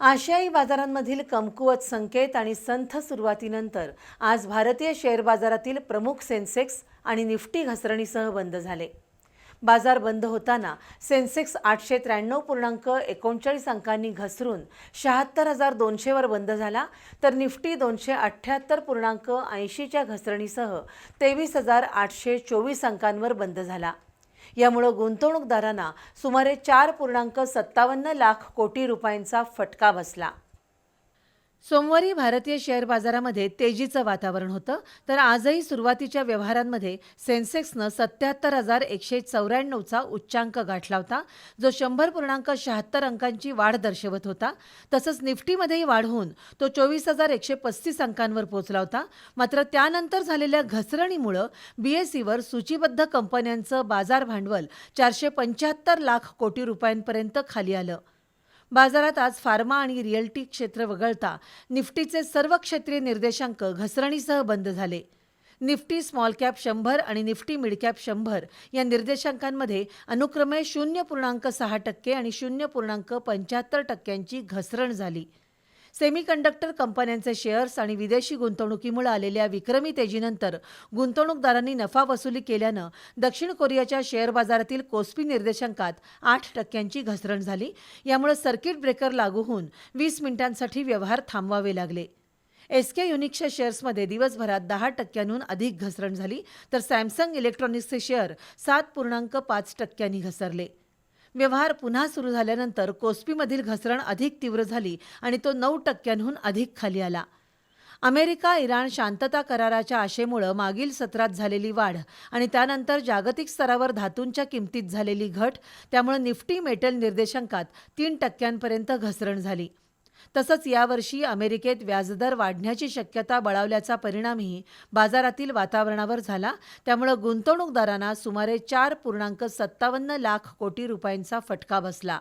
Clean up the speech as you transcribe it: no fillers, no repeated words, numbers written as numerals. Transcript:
आशियाई बाजारांमधील कमकुवत संकेत आणि संथ सुरुवातीनंतर आज भारतीय शेअर बाजारातील प्रमुख सेन्सेक्स आणि निफ्टी घसरणीसह बंद झाले. बाजार बंद होताना सेन्सेक्स 893.39 अंकांनी घसरून 76,200 वर बंद झाला, तर निफ्टी 278.80 च्या घसरणीसह 23,824 अंकांवर बंद झाला. यामुळे गुंतवणूकदारांना सुमारे 4.57 लाख कोटी रुपयांचा फटका बसला. सोमवारी भारतीय शेअर बाजारामध्ये तेजीचं वातावरण होतं, तर आजही सुरुवातीच्या व्यवहारांमध्ये सेन्सेक्सनं 77,194चा उच्चांक गाठला होता, जो 100.76 अंकांची वाढ दर्शवत होता. तसंच निफ्टीमध्येही वाढ होऊन तो 24,135 अंकांवर पोहोचला होता. मात्र त्यानंतर झालेल्या घसरणीमुळे BSEवर सूचीबद्ध कंपन्यांचं बाजार भांडवल 475 लाख कोटी रुपयांपर्यंत खाली आलं. बाजारात आज फार्मा आणि रिअल्टी क्षेत्र वगळता निफ्टीचे सर्व क्षेत्रीय निर्देशांक घसरणीसह बंद झाले. निफ्टी स्मॉल कॅप 100 आणि निफ्टी मिड कॅप 100 या निर्देशांकांमध्ये अनुक्रमे 0.6% आणि 0.75% घसरण झाली. सेमीकंडक्टर कंपन्यांचे शेअर्स आणि विदेशी गुंतवणुकीमुळे आलेल्या विक्रमी तेजीनंतर गुंतवणूकदारांनी नफा वसुली केल्यानं दक्षिण कोरियाच्या शेअर बाजारातील कोस्पी निर्देशांकात 8% घसरण झाली. यामुळे सर्किट ब्रेकर लागू होऊन 20 मिनिटांसाठी व्यवहार थांबवावे लागले. SK युनिक्सच्या शेअर्समध्ये दिवसभरात 10%हून अधिक घसरण झाली, तर सॅमसंग इलेक्ट्रॉनिक्सचे शेअर 7.5% घसरले. व्यवहार पुन्हा सुरू झाल्यानंतर कोस्पीमधील घसरण अधिक तीव्र झाली आणि तो 9%हून अधिक खाली आला. अमेरिका इराण शांतता कराराच्या आशेमुळे मागील सत्रात झालेली वाढ आणि त्यानंतर जागतिक स्तरावर धातूंच्या किमतीत झालेली घट, त्यामुळे निफ्टी मेटल निर्देशांकात 3% घसरण झाली. तसंच यावर्षी अमेरिकेत व्याजदर वाढण्याची शक्यता बळावल्याचा परिणामही बाजारातील वातावरणावर झाला. त्यामुळे गुंतवणूकदारांना सुमारे 4.57 लाख कोटी रुपयांचा फटका बसला.